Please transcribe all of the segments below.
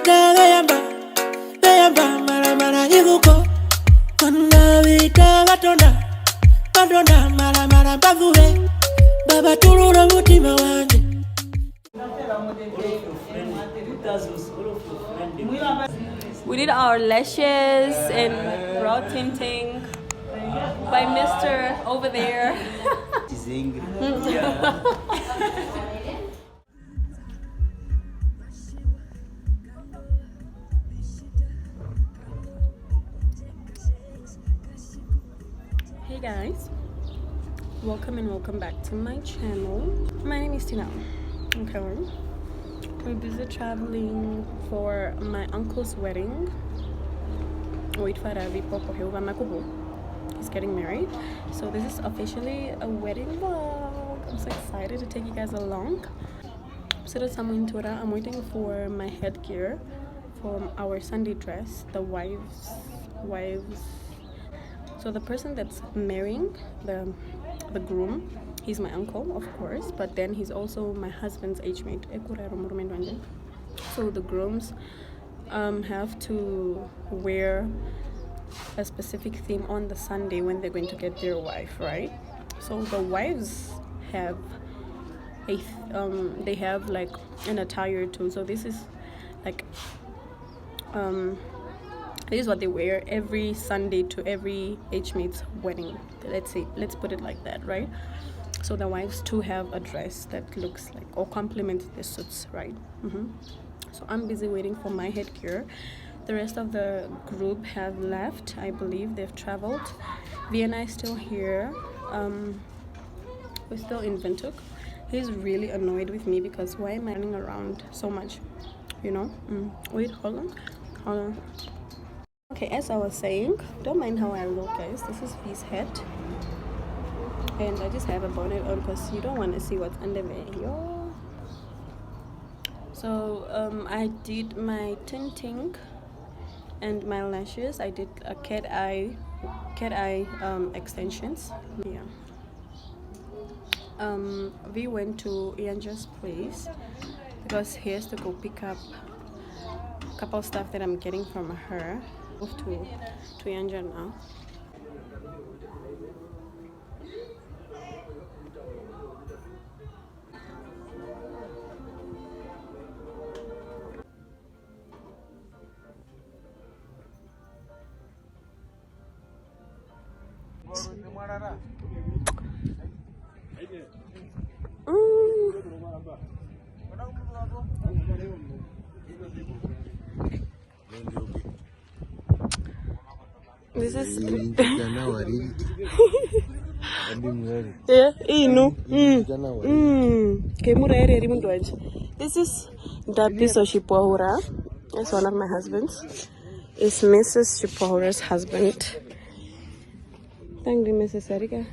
We did our lashes and brow tinting by Mr. over there. He's angry. Hey guys, welcome back to my channel. My name is Tina. Okay, we're busy traveling for my uncle's wedding. Wait for Heuva Makubu. He's getting married, so this is officially a wedding vlog. I'm so excited to take you guys along. I'm waiting for my headgear from our Sunday dress, the wives. So the person that's marrying the groom, he's my uncle, of course, but then he's also my husband's age mate. So the grooms have to wear a specific theme on the Sunday when they're going to get their wife, right? So the wives have they have like an attire too. So this is like this is what they wear every Sunday to every age mate's wedding. Let's put it like that, right? So the wives too have a dress that looks like or complements the suits, right? So I'm busy waiting for my headgear. The rest of the group have left. I believe they've traveled. V and I still here. We're still in Windhoek. He's really annoyed with me because why am I running around so much? You know? Wait, hold on. Okay, as I was saying, don't mind how I look, guys. This is V's hat. And I just have a bonnet on because you don't want to see what's under there. Yo. So I did my tinting and my lashes. I did a cat eye extensions. Yeah. We went to Ianja's place because he has to go pick up a couple of stuff that I'm getting from her. Off to Ianja now. This is This is Dapiso Shipohura. That's one of my husbands. It's Mrs. Shipohura's husband. Thank you, Mrs. Sarika.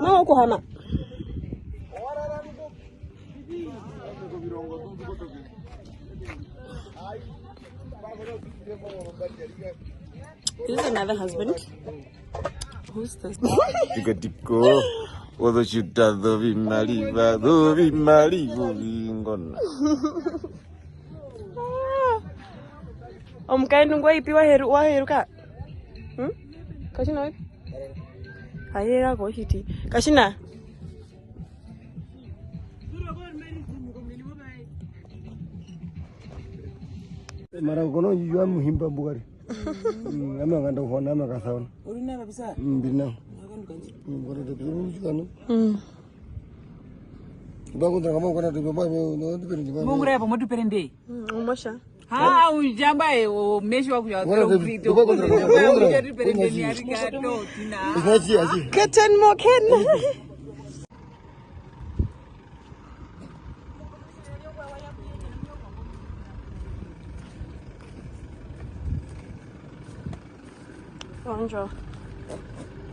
No, Kohama. This is another husband. Who's this? Kashina. Maragono you am himba bugari. Amanga ndo hona amanga sauna. Urina kabisa? Mbina. Ngoro de bimu chukano. Bagunda kama ukona de baba no de perende. Mungu repo modu perende. Umosha. Ha ujamba o meshi wa kuja Ngoro de perende ni arigato tina. Aji aji. Keten mo ken. Bonjour.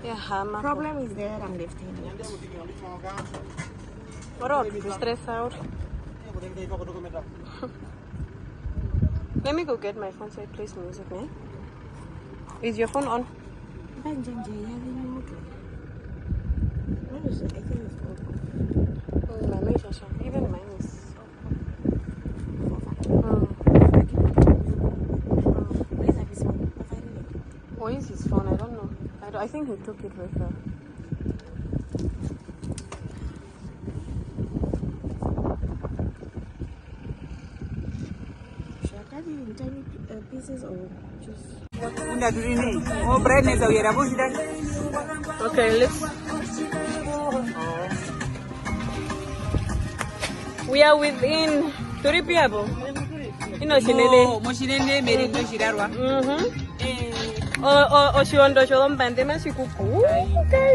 Yeah, my problem is there. I'm lifting it. What up? You stressed out? Let me go get my phone so it plays music, man. Is your phone on? Even mine is. Where is his phone? I don't know. I think he took it with her. Should I cut it in tiny pieces or just? Okay, let's. We are within Turipiabo. Otjinene Erindi Otjirarua. Oshiondo Sholombande Mashikuku. Okay.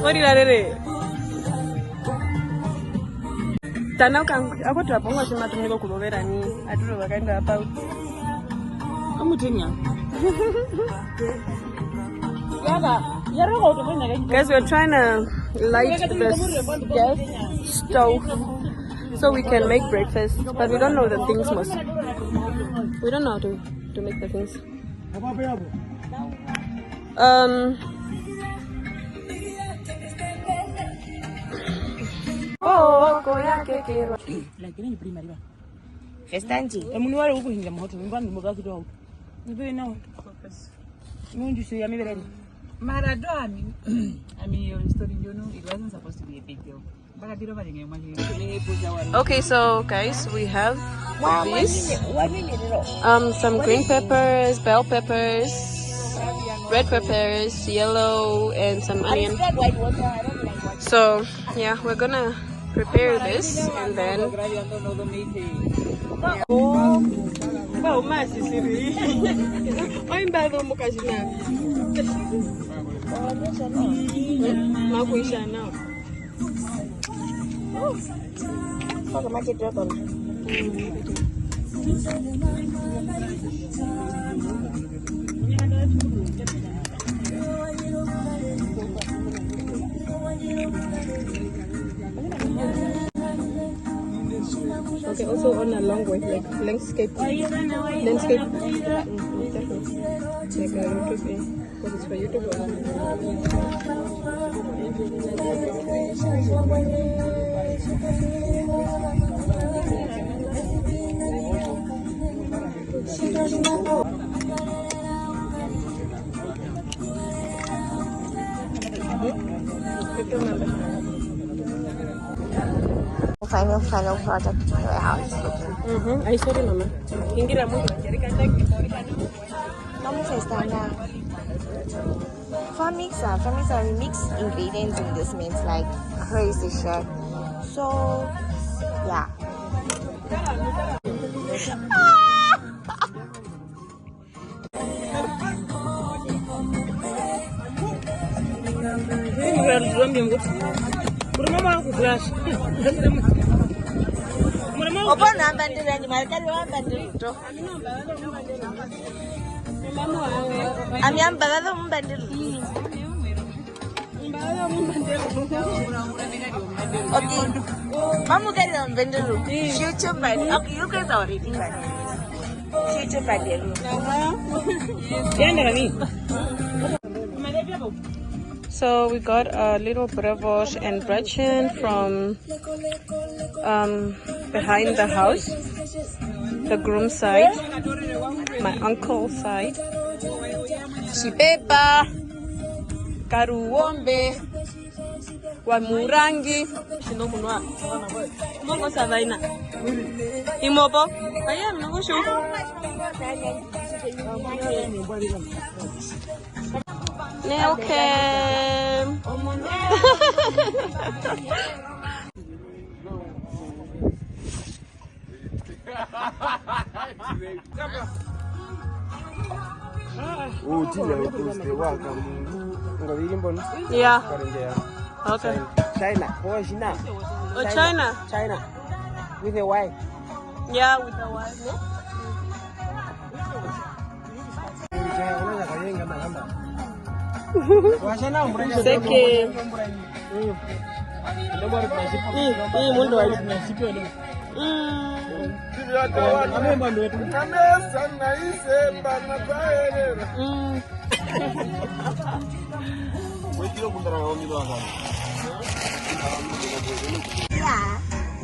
What did I do? Tana ako trapongwa shima tumiko kulovera ni aturo vakaenda about. Amutenya. Guys, we're trying to light the gas stove so we can make breakfast, but we don't know the things most. We don't know how to make the things. Maradoni. I mean, your story, you know, it wasn't supposed to be a big deal. Okay, so guys, we have this. Some green peppers, bell peppers, red peppers, yellow, and some onion. So yeah, we're gonna prepare this and then. Okay, also on a long way, like landscape. Definitely. Like a YouTube thing. Because it's for YouTube. Final product to how it's looking. I saw it, Mama. Mama says that now. For mixer, we mix ingredients in this means like crazy shit. So, yeah. Open up and then market one and I'm young, but I don't bend. Okay, Mamu get on Bendalu. Future bed. Okay, you guys are reading that. Future bed. So we got a little brioche and brötchen from behind the house, the groom's side, my uncle's side. Shibeba, Karuombe, Wamurangi, Shinomunwa, Momo Savaina, Imobo. I am no sure. Nail cam. Yeah. Okay. China. Oh, China. Oh, China. China. With a Y. Yeah, with a Y. No? Seke.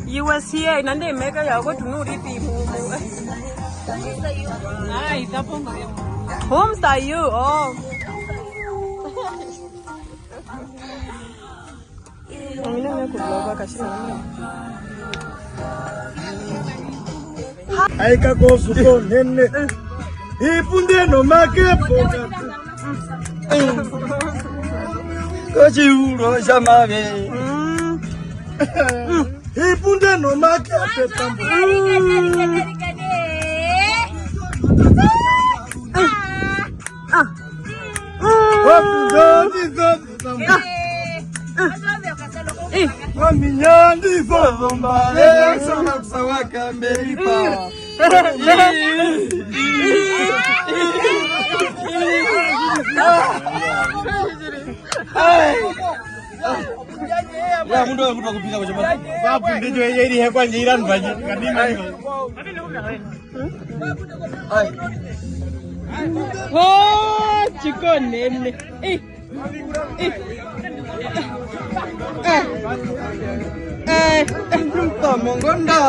You was here and they make a go to know the people. Homes are you? Oh. Aika kosuko nene. Ipunde no makepo. Koji uro shamabe. Ipunde no makepo tambo. Waminyandi zozomba sana kusawaka mbelipa. Ya mundu akupika kwa chama. Babu ndicho yeye ili hekwa njira mbaji. Kadima. Oh, chico nene. Mongonda.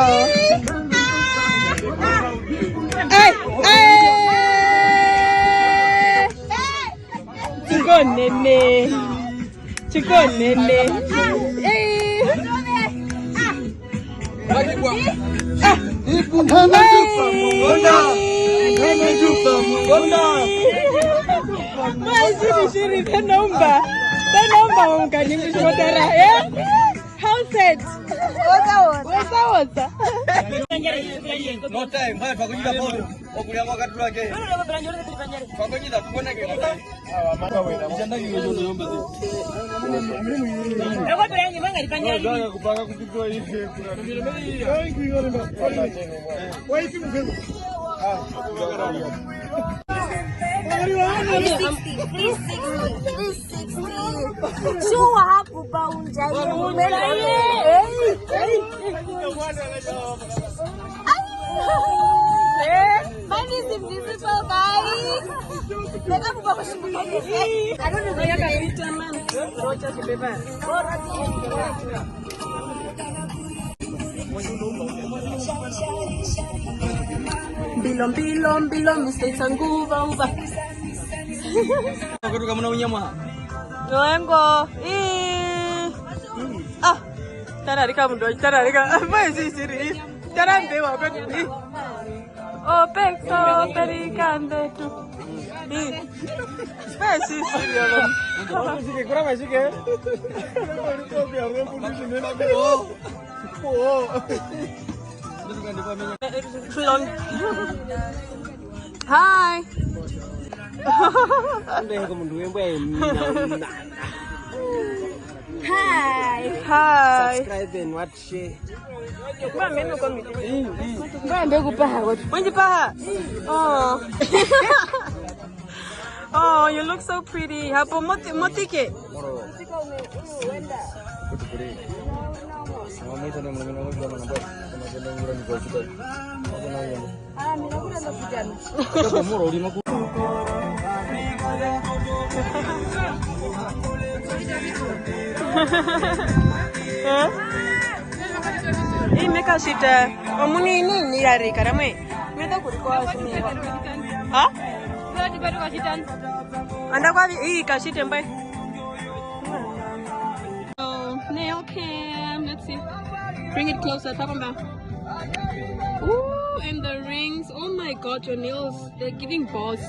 Chico nene. Chico nene. Ipunhana jupa mongonda. Ipunhana jupa mongonda. Mas shiri tanomba mkanimshotara how's it? What's No time, hai pakujida photo. Okulia wakati wake. Pakujida tukoneke no time. Maka wena. Mjanda kiwezo yomba zi. Ndio kupanga kupigwa hivi kuna. Waipi mfemo. Chua hapo paunja Mine is invisible, guys. I don't know where I can man. Bilo, mistakes and Heuva. Aku kamu nak unyama. Noengo. Tararika mundo, tararika. Apa sih siri? Taran dewa kan ini. Oh, pekso perikande tu. Apa sih siri alam? Kurang masih ke? Hi. Hi. Subscribe and watch share. Oh. Oh, you look so pretty. Hapo motike. Hii meka shita. Omuni ni yari karamwe. Meta kulikuwa shimeva. Ha? Ndio bado kashitan. Anda kwa hii kashite mbai. Nail cam. Let's see. Bring it closer. Tapamba. Ooh, and the rings. Oh my god, your nails. They're giving boss.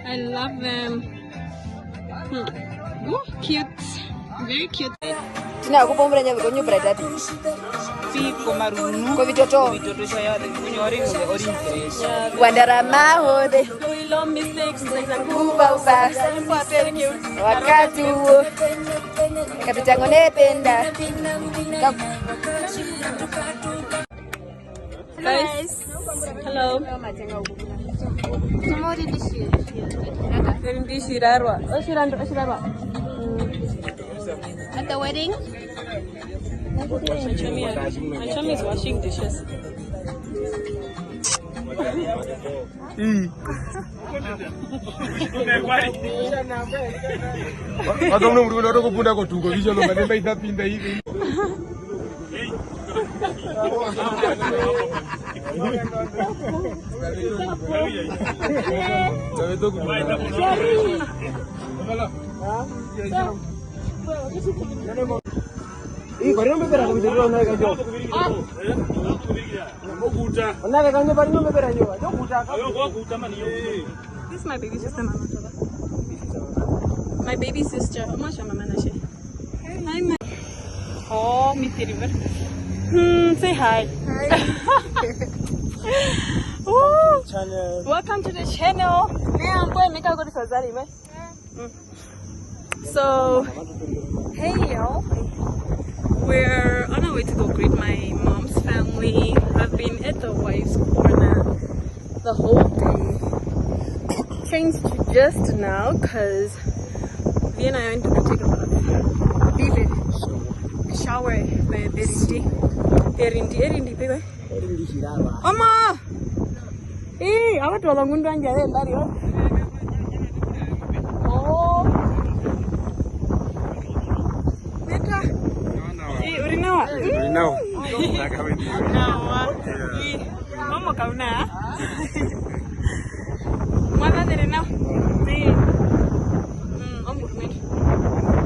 I love them. Ooh, cute. Very cute. Tina kupombra nyawe konyo brada ti. Piko marunu. Ko vitoto. Vitoto shaya de kunyori ngome orange. Wandara mahode. Heuva. Wakati huo. Kapita ngone penda. Guys, hello. Erindi Otjirarua. Otjirarua. At the wedding? My chummy is washing dishes. Atau belum dulu aku punya kau tunggu bisa lo mana bayi tapi pindah ini. Ih, kau ni berapa aku jadi orang nak kau? Nak kau ni baru ni berapa ni? This is my baby sister, Mama. My baby sister. Mama, Mama, Nashi. Hi, ma. Oh, meet the river. Say hi. Ooh. Channel. Welcome to the channel. So, hey y'all. We're on our way to go greet my mom's family. I've been at the wife's corner the whole day. Changed to just now because Vi and I went to take a bath. Shower by Erindi, baby. Mama! Hey, I want to go to the Oh. Neta. Hey, urinawa. Urinawa. Mama kau na. Mana dari now? Hey. Om bukan.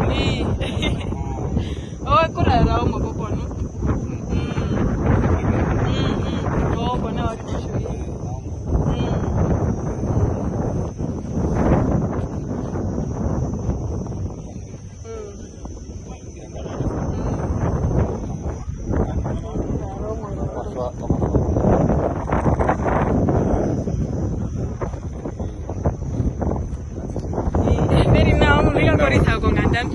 Hey. Oh, kau dah tahu mau apa no? Oh, kau nak aku show you. Very now, we are going to go ngandam.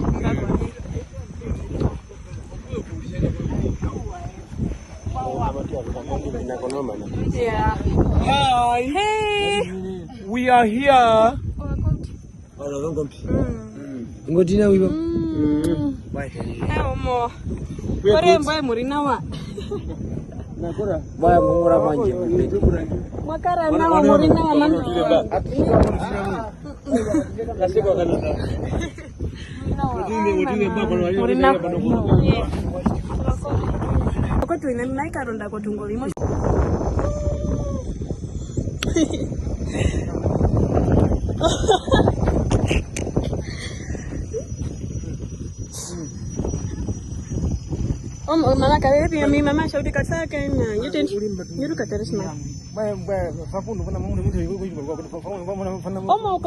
Yeah. Hi. Hey. We are here. Ngotina wibo. Hey, Omo. Kore mbaye murinawa. Nakora. Baya mungura manje. Makara nawa murinawa mama. Kasiko kana. Aku tu ini naik karonda aku tunggu lima. Mama kaya dia mi mama saudi kasa kan nyuruh kata resmi. Kau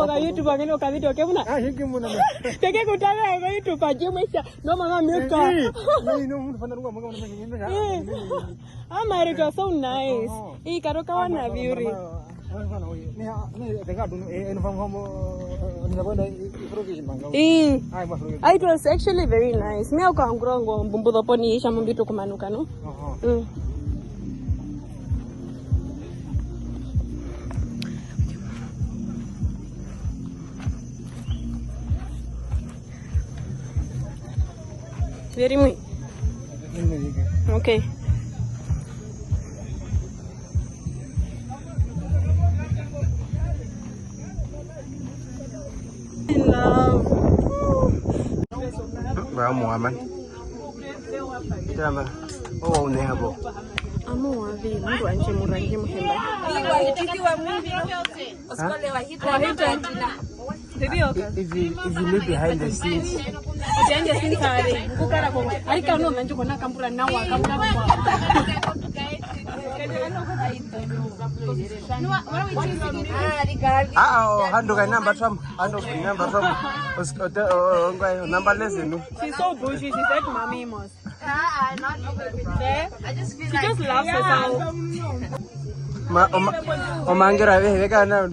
kaya YouTube agak kau video ke mana? Kaya kau tahu kaya YouTube aja macam, no mama mereka. America so nice. Karo kawan na biuri. It was actually very nice. Me aku angkro bumbu dopo ni sama bitu kumanuka no. Very muy. Okay. Vamos, aman. Tama. Oh, ne hapo. Amo wapi? Mungu anje murangi muhemba. If you look behind the scenes. Behind the scenes hari. Kukara kwa. Ari kanu manju kona kampura nawa kampura. Hando kai number from. Number less no. She's so bushy. She's like mommy mos. She just loves herself. Omangira wewe kana.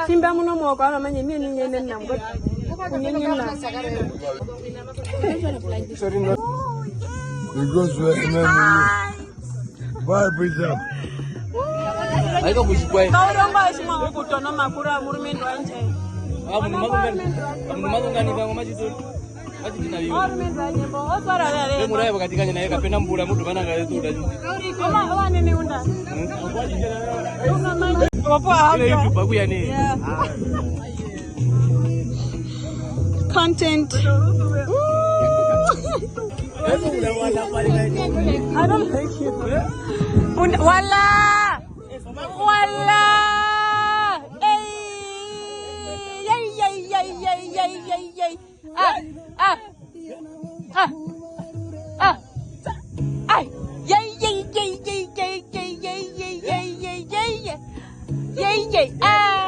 Simba muno mwako ama manye mimi nyene namgo. Kunyenye na. Sorry no. We go to bye pizza. Aiko mushikwe. Kauromba shima ukutona makura murumendo anje. Magungani bango majizuri. Muraya vakatikanya naye kapena mbura mutu vananga yetuda content. I don't like you. Wala! Wala! Yay! Yay! Yay! Yay! Yay! Yay! Yay! Ah! Ah! Ah! Ah! Ah! Yay! Yay! Yay! Yay! Yay! Yay! Yay! Yay! Yay! Yay! Yay! Yay! Yay! Ah!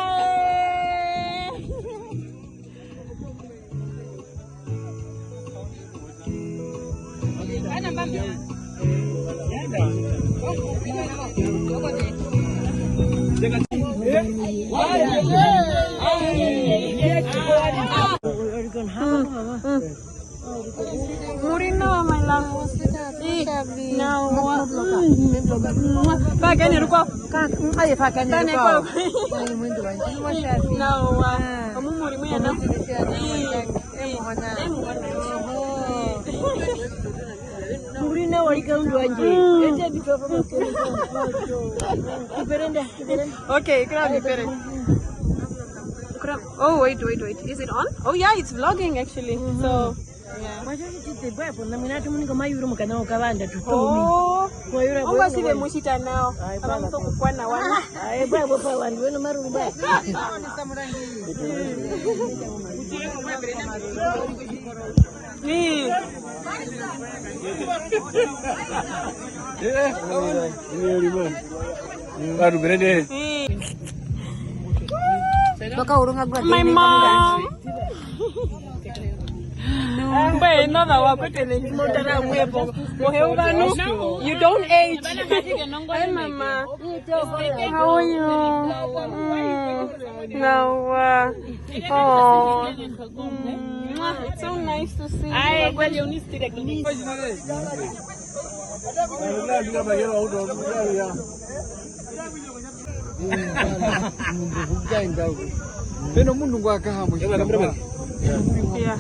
Murino, my love. Now, okay, oh, wait. Is it on? Oh, yeah, it's vlogging actually. So, yeah. Oh, now. My mom. You don't age. Hi, Mama. How are you? No. Oh. It's so nice to see yeah.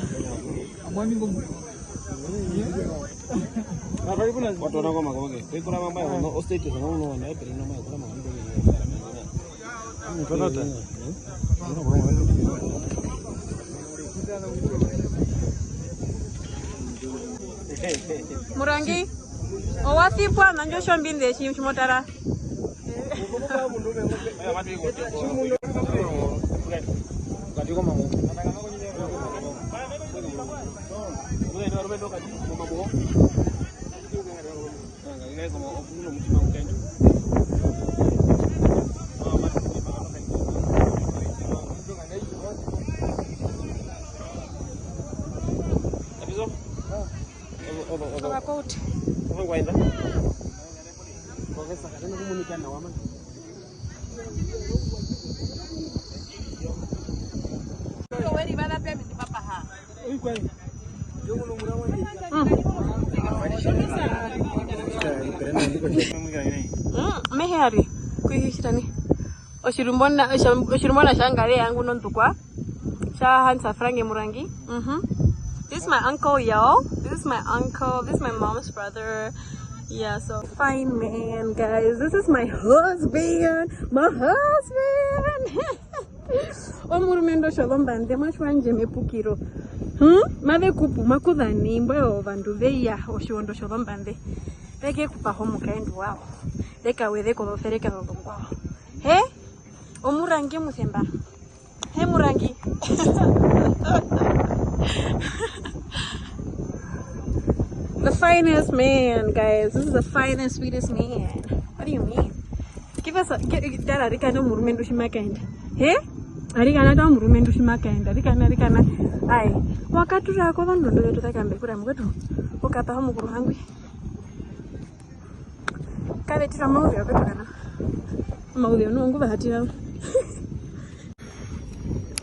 Murangi, owati bwana njo shombinde chimotara. Mehari kuhishitani oshirumbona shangare yangu nontukwa sha hansa frange murangi. This is my uncle, y'all. This is my uncle. This is my mom's brother. Yeah, so fine man, guys. This is my husband. My husband. Omurumendo shalombande mashwanje mepukiro. Mave kupu makudhani mbo vandu veya oshondo shalombande. Veke kupa homu kaendu wao. Deka wede ko fereka ndo kwao. He? Omurangi musemba. He murangi. The finest man, guys. This is the finest, sweetest man. What do you mean? Give us a that Arikano Murumendo Shimakand. Hey? Arikana Murumendo Shimakand. Arikana. Aye. Wakatura Kovan do to the Kambekura Mutu. Okata Homuru hungry. Kaletira Maudio. Maudio no Guvatino.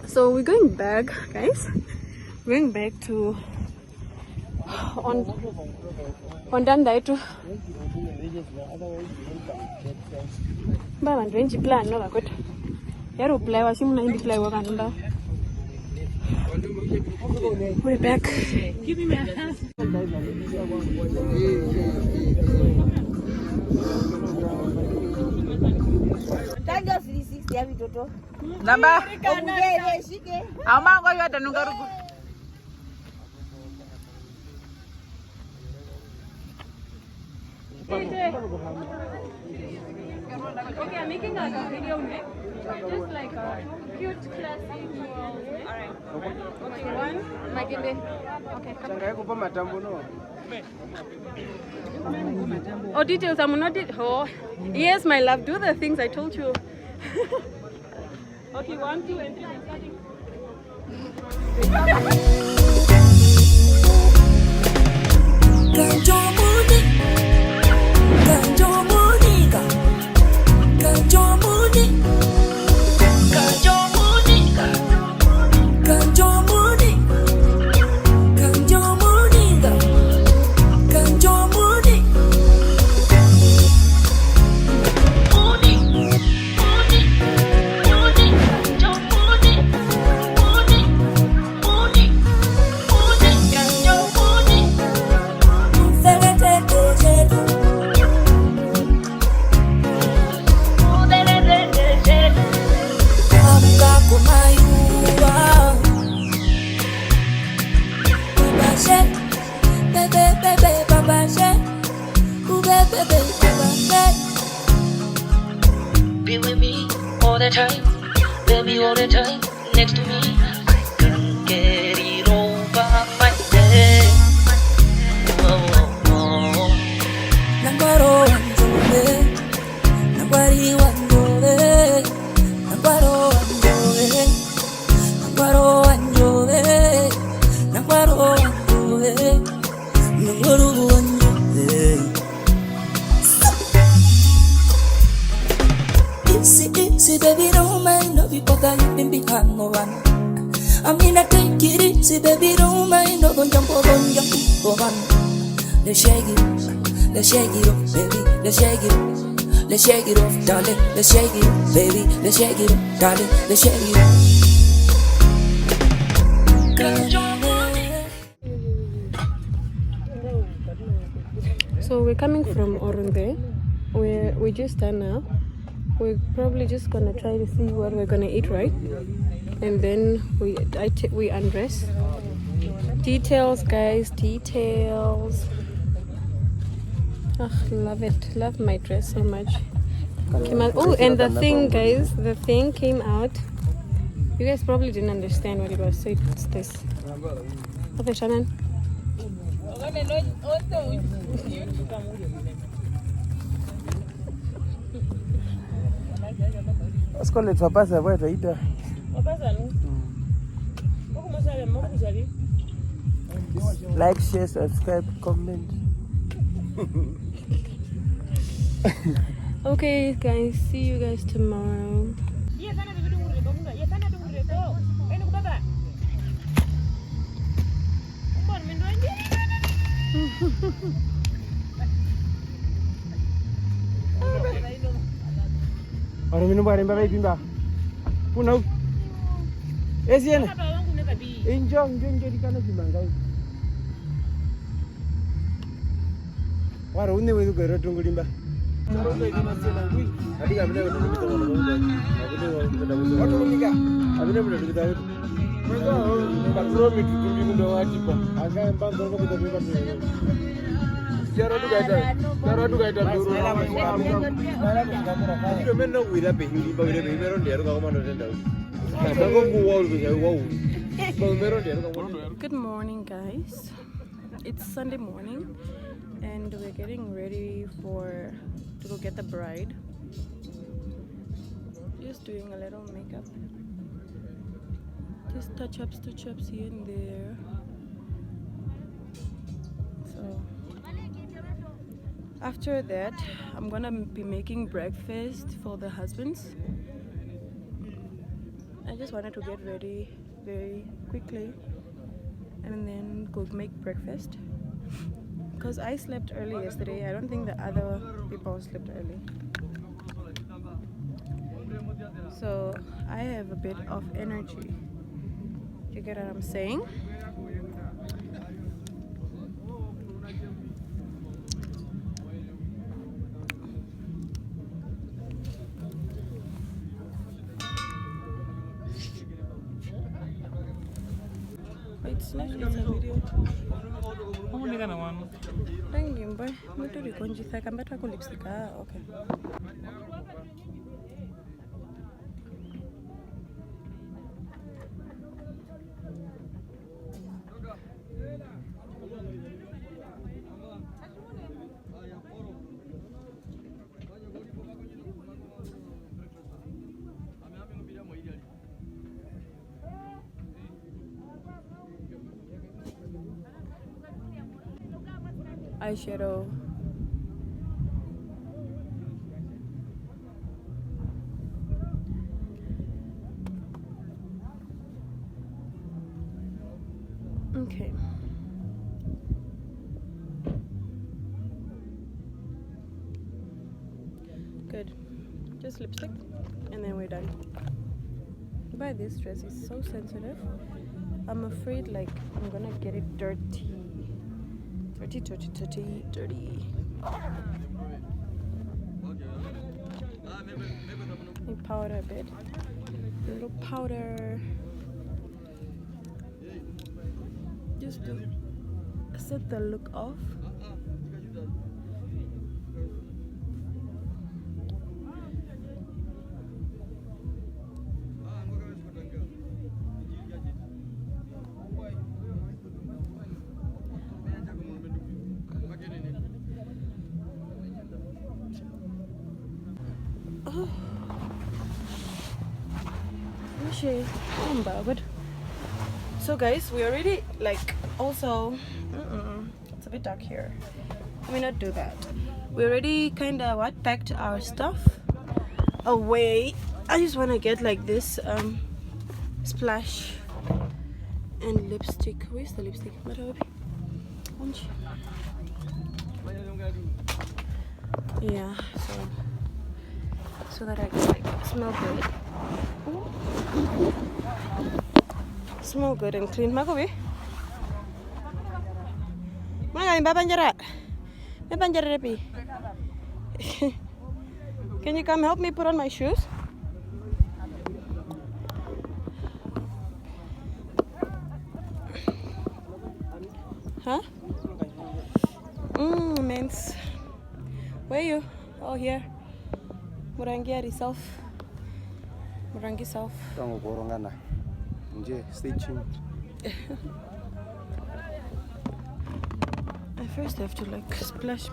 So we're going back, guys. We're going back to on Dandaitu. Baba ndio plan no bakwetu. Yaro play wa simu na hindi play wa kanunda. We're back. Give me my hand. Namba. Amango yote nungaruku. Okay, I'm making like a video next. Just like a cute classic. Alright. Okay, one. Maginde. Okay, come. Oh, details. I'm not. Oh, yes, my love. Do the things I told you. Okay, 1, 2, and 3. Be with me all the time, baby, all the time next to me. I can't get it over my head. Nambaro wanjove, nambari wanjove, nambaro wanjove, nambaro wanjove, nambaro wanjove, nambaro wanjove. Easy, baby, don't mind no people that you been behind no one. I mean, I take it easy, baby, don't mind no one jump over, Let's shake it, let's shake it off, baby, let's shake it, let's shake it off, darling, let's shake it, baby, let's shake it off, darling, let's shake it off. So we're coming from Orunde. We just done now. We're probably just gonna try to see what we're gonna eat, right? And then we undress. Details, guys, details. Oh, love it. Love my dress so much. Oh, and the thing, guys, the thing came out. You guys probably didn't understand what it was, so it's this. Okay, Shannon. Askole twapasa bwa twaita. Like, share, subscribe, comment. Okay, guys, see you guys tomorrow. Ora minu bare mbaga ipimba. Puna. Esiene. Injong dikana kimanga. Wara unne wedu garo tungulimba. Saronga ikana sena ngui. Adiga mne wedu mito wono wono. Watu unika. Abine mne dukita wedu. Mwenga bakro mitu tumbi mundo watipa. Anga mbando no kutabeba tu. Jaro dugaita duru. Ilo menno wira be hindi ba wira be mero ndero ka komando tenda. Good morning, guys. It's Sunday morning and we're getting ready to go get the bride. Just doing a little makeup. Just touch-ups here and there. So after that, I'm gonna be making breakfast for the husbands. I just wanted to get ready very quickly and then go make breakfast because I slept early yesterday. I don't think the other people slept early, so I have a bit of energy to you get what I'm saying. It's not just a video. Only gonna one. Thank you, boy. What do you want to say? I'm better to lipstick. Okay. Eyeshadow. Okay. Good. Just lipstick and then we're done. Buy this dress, it's so sensitive. I'm afraid like I'm gonna get it dirty. Dirty. Let me powder a bit. A little powder. Just to set the look off. So guys, we already like also it's a bit dark here. Let me not do that. We already kind of packed our stuff away. I just want to get like this splash and lipstick. Where's the lipstick? Yeah, so that I can like smell good. Smell good and clean. Makobi. Can you come help me put on my shoes? Huh? Mens. Where are you? Oh, here. Murangi yourself. Murangi self. Stay tuned. I first have to like splash.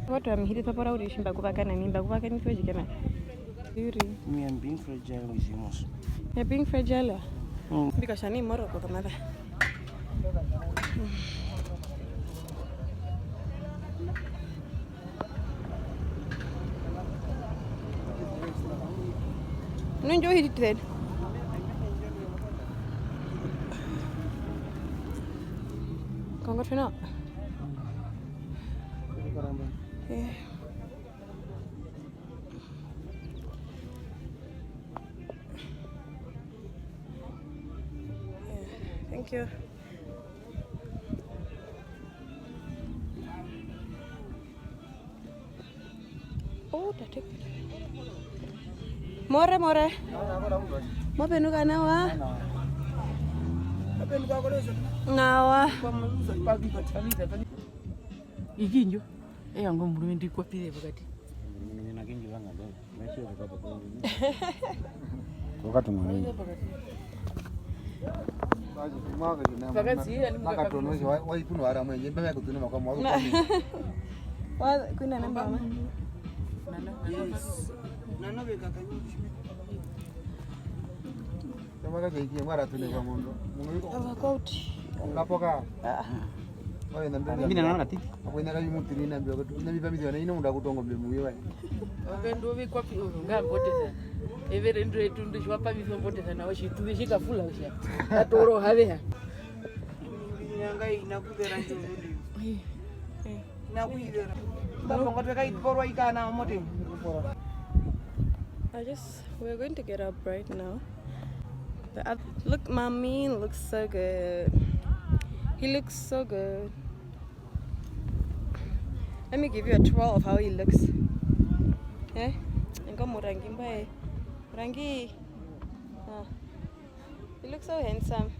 What am here for our issue back and back and Me, I'm being fragile with you, most. You're being fragile. Because I need more of the mother. No enjoy it then. Can't go for now. Yeah. Thank you. Oh, that it. More. Mapenuka nawa. Nawa. Ikinjo. Eyango mulume ndikwapire bakati. Wakati mwingine. Kuna namba mama. Yes. Kama kaje ngara tune kwa mondo. Avakoti. Unapoka. Oye Mimi naona ati. Akwenda kaji mutiri na mbio na mipamizo na ino unda kutongo mbe muyiwa. Ngendo vikwapi ngamboteza. Evere ndo etundu chwapa bizomboteza nawe chituwe chikafula usha. Atoro haveha. Nyanga inakubera njozi. Nakuidera. Ndabonga tweka iporwa ikana mote. We're going to get up right now. Look, mommy looks so good. He looks so good. Let me give you a twirl of how he looks. Eh? Rangi. He looks so handsome.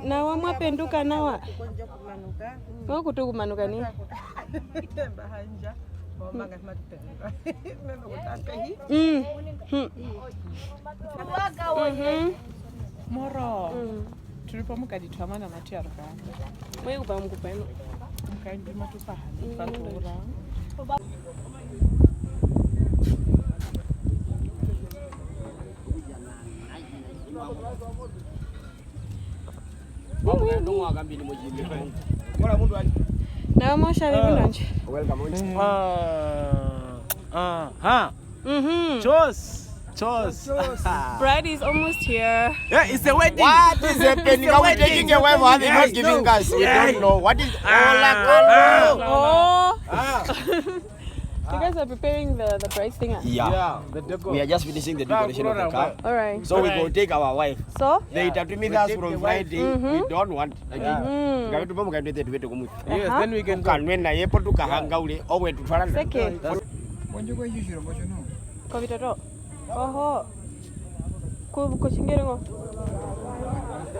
Nawa mwapenduka nawa. Kumanuka ni? Moro. Tulipomuka ditwamana matiara ka. Mwe ubamukupeno. Mkaindi matupahani pakura. Na mosha vipi? Welcome. Cheers. Bride is almost here. Yeah, it's a wedding. What is happening? Are we taking a wife or are they not giving us? We don't know. What is You guys are preparing the bride thing. Yeah. We are just finishing the decoration of the car. All right. So we go take our wife. So? They interviewed with us from Friday. We don't want. Yes, then we can go. When I able to hang out over to Faranda. Second. When you go use your motion. Kovitoro. Oho. Kuchingerengo.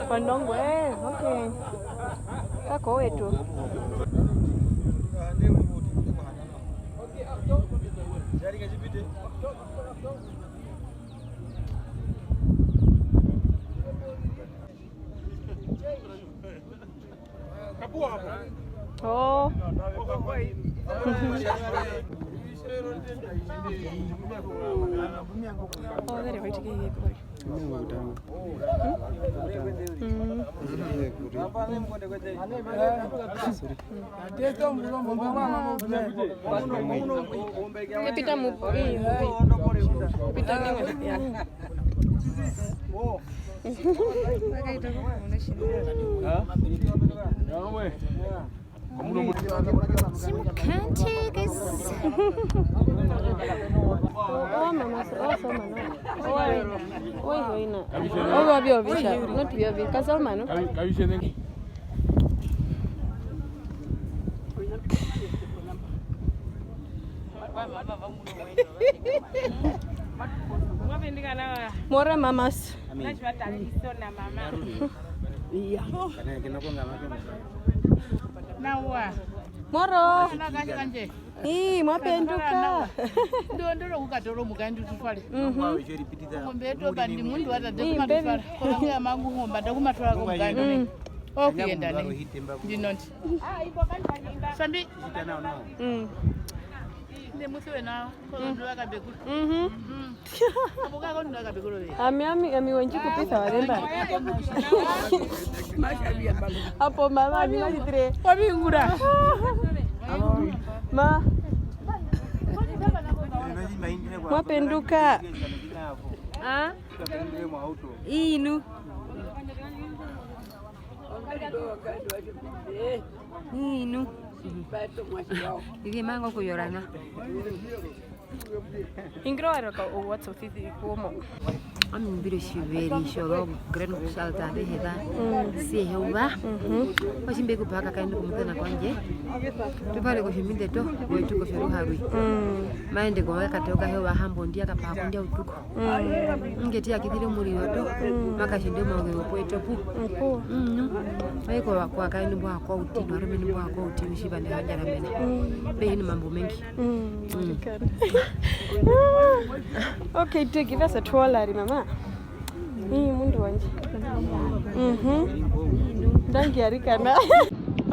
Pandongo okay. Kako wetu. Oh. Oh, they're right to get here. Can't take us. Oh, mama, so mama. Oi, ina. Oh, babio bisha. Not babio. Kasal mano. More mamas. Moro. Mwapenduka. Ndondoro ukatoro mukaindi tutwale. Ngombe to bandi mundu atade kumatwala. Kolanga mangu ngomba ndakumatwala kumuganda. Okuyenda ne. Ndinonti. Sambi. Nemusiwe na kondo akabekulu. Amuka kondo akabekulu. Ami wenji kupisa waremba. Hapo mama ni majitire. Wabingura. Ma. Mwapenduka. Inu. Inu. Ini mango kuyorana. Ingro araka o what's of this como. I'm very very sure grand salta de heda. Si Heuva. Osimbe kupaka kaenda kumtana kwanje. Tupale kushiminde to wetu kusheru hawi. Maende kwa katoka Heuva hambo ndia kapaka ndia utuko. Ngeti akithire muri wato makashinde mwange kwetu pu. Maiko kwa kaenda bwa kwa utino arumeni bwa kwa utino shibande hajara mena. Behini mambo mengi. Okay, do give us a twirl, mama. Mundu wanje. Dangi arikana.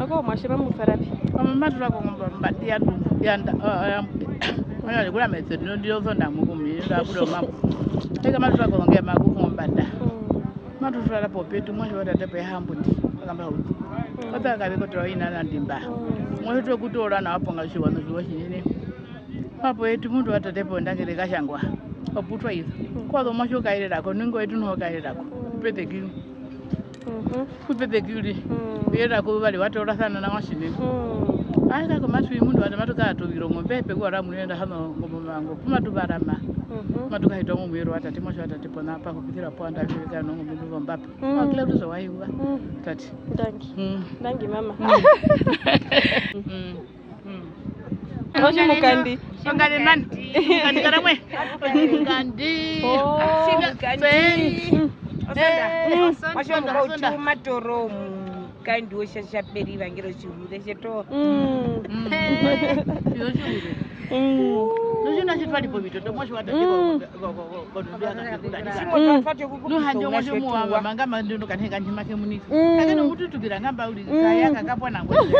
Ako mwashema mufarapi. Matura ko mbadi ya du yanda oya kula metse ndio zonda mukumi nda kudo mama. Eka matura ko nge magu ko mbada. Matura po petu mwe wada tepe hambuti akamba uti. Kota kabe ko to ina na ndimba. Mwe to kutola na apo ngashiwa no Otjinene. Papo etu mundu atatepo ndangere kashangwa. Oputwa izo. Kwa zo masho kairera ko ningo etu no kairera ko. Pete giru. Kupete giru. Bera ko bali watora sana na Otjinene. Aika ko matu mundu atamatoka atubiro ngombe pe kwa ramu nenda hano ngombe mango. Kuma tubarama. Matuka hitongo mwero atati mosho atati pona hapa kupitira panda vika no ngombe ndo mbapo. Kila mtu zo Heuva. Tati. Dangi mama. Oje mukandi. Ngale mandi. Ngandi karamwe. Ngandi. Ngandi. Mashondo ko matoro kandi oshasha peri vangiro chihure cheto. Nojina chitwali po bitoto mosho watatiko ko ndia kakudani. No mosho muwa mangama ndo kanhenga njimake muniki. Kakene mututukira ngamba uli kaya kakapona ngozi.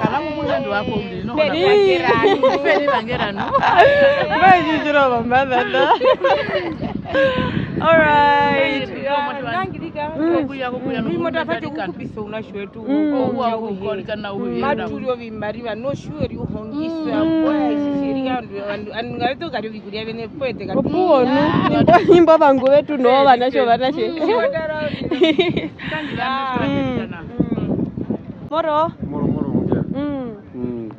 Kalamu mundu wako uli no na kwakera. Peri vangerano. Baji jiro mama dada. All right. Nangirika. Kuya Mimoto afate kukupisa unashwetu. Owa kukolika na uye. Matulio vimbariva no sure uhongisa boya ishiria angato kali vikuria bene poete kali. Opunu. Nimbo vangu vetu no vanasho vanashe. Moro. Moro mukira.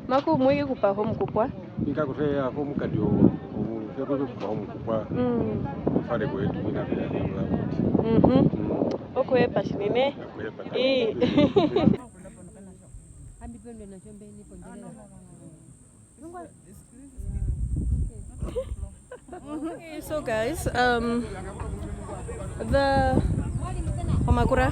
Maku mwige kupa home kupwa. Nikakutea home kadio. Kwa mkupwa. Fare kwetu mina bila. Okwe Otjinene. Okay, so guys, the Omakura,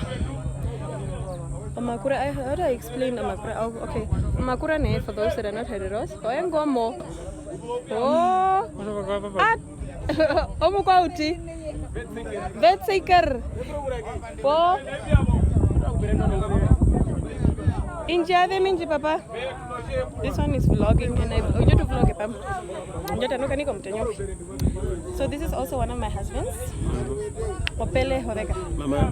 how do I explain Omakura? Oh, okay, Omakura ne, for those that are not Heridos, Oengomo. Oh, Omukwa uti. Vetseker. Po. Injave minji papa. This one is vlogging and I to vlog pam. So this is also one of my husbands. Popele Horega. Mama.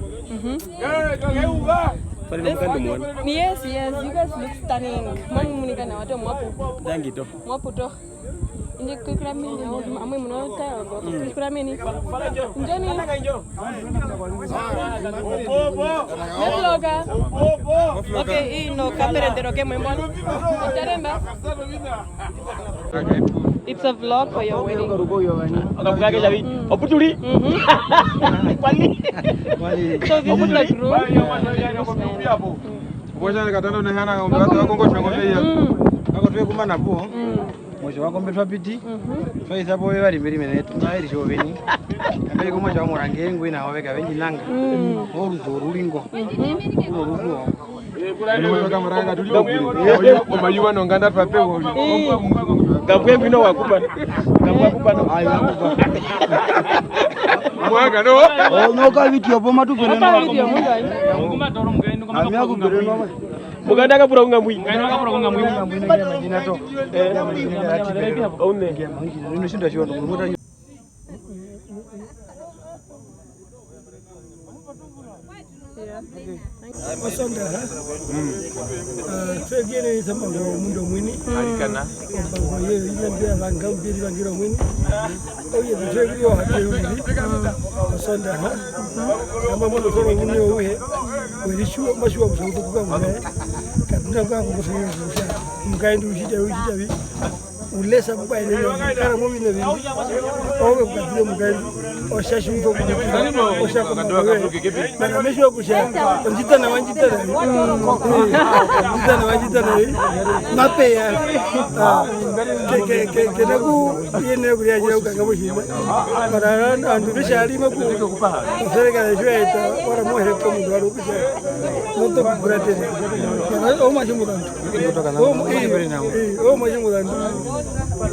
Yes, you guys look stunning. Mami munika na watu mwapu. Dangi to. Mwapu to. Inje kukramini amwe mnota kukramini njoni vloga okay no kamera ndero ke mwembo taremba it's a vlog for your wedding Akabuka javi oputuli so this is the group Boja katando na hana ngombe wako ngosha ngombe ya akotwe kumana po Mwisho wako mbetwa piti. Faisa boye bali mbiri menetu. Nairi shoveni. Ambaye kuma cha murange ngwe na wabeka benji nanga. Oruzo rulingo. Oruzo. Mwisho kama ranga tulibabuli. Omayuwa nonganda pape oli. Gabwe bino wakuba. Gabwe kuba no ayo wakuba. Mwaga no. No ka video boma tu kwene no. Nguma toro mugendo kama. Amya kubere no. Muganda ka pura ngamwi. Ngana ka pura ngamwi. Ngamwi na majina to. One ngema ngina. Nino shinda shiwa ndo muta. Masonda ha. Twegene sama mundo mwini. Alikana. Bambo ye yende banga mbiri bangira mwini. Oye twegere wa hatero mwini. Masonda ha. Kama mwana toro mwini owe. Welishuwa mashuwa msauto kwa mwini. Katina kwa mwini. Mkaendu ushita ulesa kuba ile kara mo bine bindi owe kwadile mugandi oshashunto kuno oshaka na mesho kusha njita na wanjita mape ya ke nagu yene kuri ajira ukanga boshima para andu bishali maku sereka jweta ora mo hepto mu garu kusha moto kurate o majimudantu o majimudantu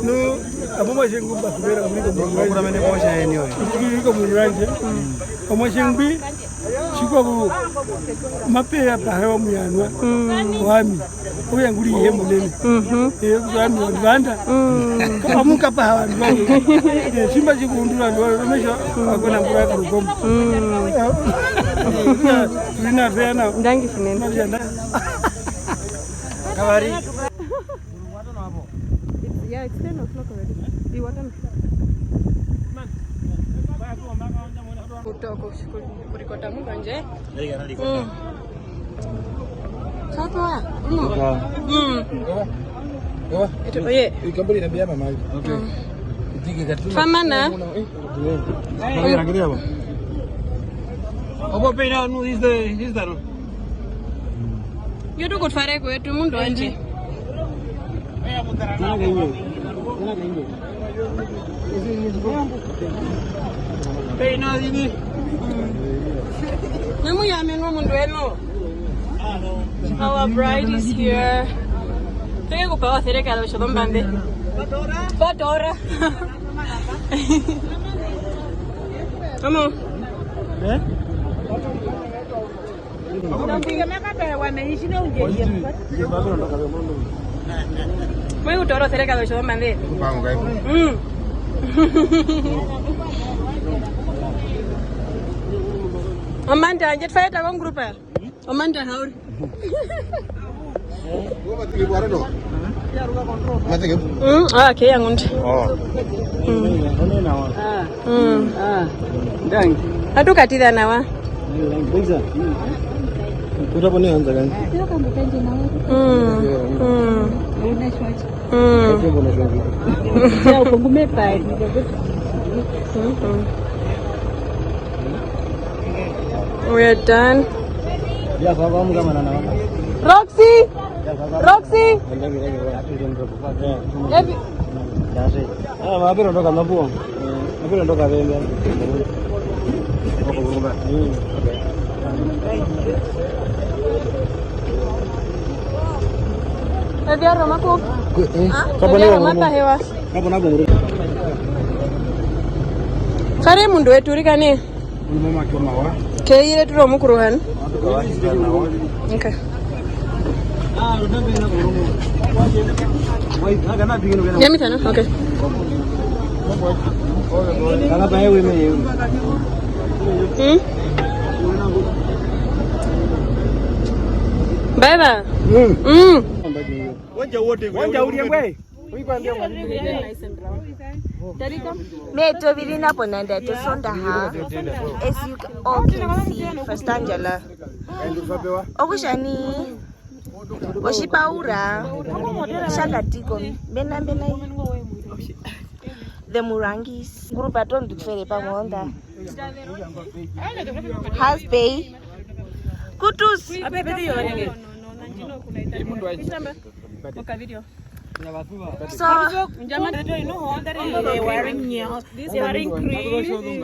no aboma jengu bakubera muri ko mwana mene bosha enyo ko muri wanje omo jengbi Kwa mapea pahewa muyanwa wami uya nguli ye munene wami wanda amuka pahawa ndwangu simba chikundula ndwa mesha akona ngura kurukomo tulina tena ndangi sinene Kavari. Yeah, it's 10 o'clock already. You want them? Kutoka kurikota munga nje. Sasa. Itu ye. Ikambuli na biama mali. Okay. Itike katuma. Famana. Angalia hapo. Obo pena no is that. Yoto kutfare kwetu mundu anje. Pena hivi. Namu ya menwa mundu eno. Our bride is here. Tengo kupawa sereka la shodombande. Badora. Amo. Wewe utoro sereka la shodombande. Amanda, jet fight a group. Amanda, how? Okay, yang undi. Atu katida nawa. We're done. Roxy! Roxy! Kare mundu wetu rikane. Keire turo mukuruhan. Okay. Yami tano. Okay. Baba. Wanja uliengwe. Meto virina ponanda to sonda ha. As you all can see, first Angela. Okushani. Oshipaura. Shagatiko. Bena. The Murangis. Group aton dukfere pa monda. Hasbay. Kutus. So, They wearing cream.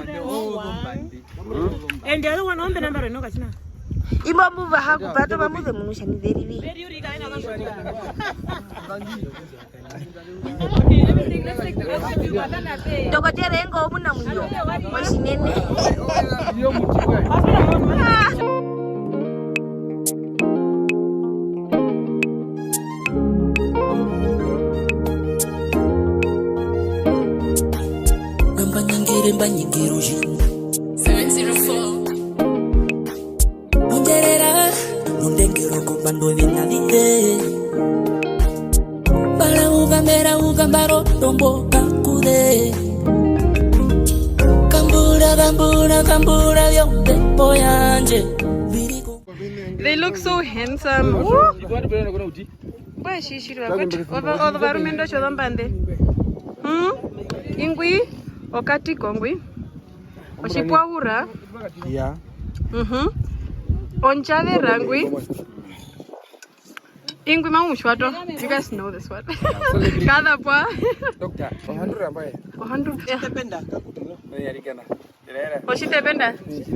And the other one on the number no kachina. Ima move haku pato mamuze munushani derivi. Tokotere ngo muna munyo. Otjinene. Banyingiro jinda 704 Munderera Nundengiro kubando vinadide Para ugamera ugambaro tomboka kude Kambura vyonde boyanje They look so handsome. Why she over varumendo chodombande. Ingwi okati kongwi. Oshipwaura. Yeah. Onchale rangwi. Ingwi mamushwato. You guys know this one. Kada pwa. Doctor, 100 ambaye. 100. Tependa kakutelo. Yarikana. Oshitependa?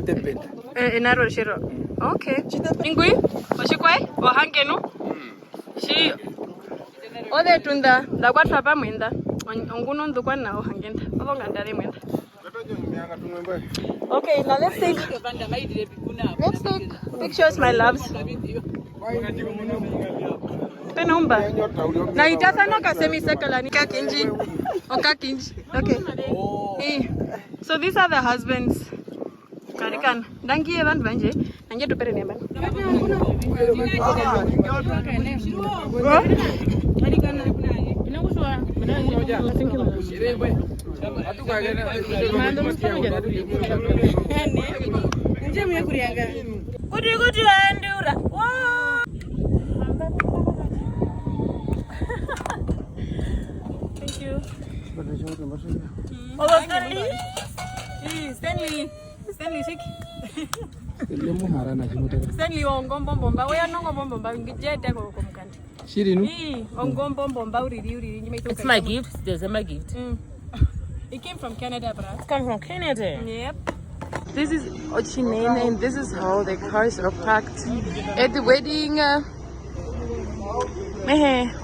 Tependa. Enaro shiro. Okay. Ingwi oshikwai ohangenu. Shi Ode tunda da kwatwa pa mwenda. Onguno ndukwa na ohangenda. Obonga ndale mwenda. Okay, now let's take Let's take pictures, my loves. Penomba. Na itasana kasemi sekala nika kinji. Oka kinji. Okay. So these are the husbands. Karikan. Dangi evan banje. Nanje tupere nemba. Thank you. Oh, Stanley, shiki. Stanley, ongombo bomba. We are no bomba. Ngijete ko kumkandi. Shirinu? Ongombo bomba uri. It's my gift. There's my gift. It came from Canada, bro. It comes from Canada. Yep. This is Otjinene, and this is how the cars are packed at the wedding.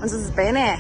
This is Bene.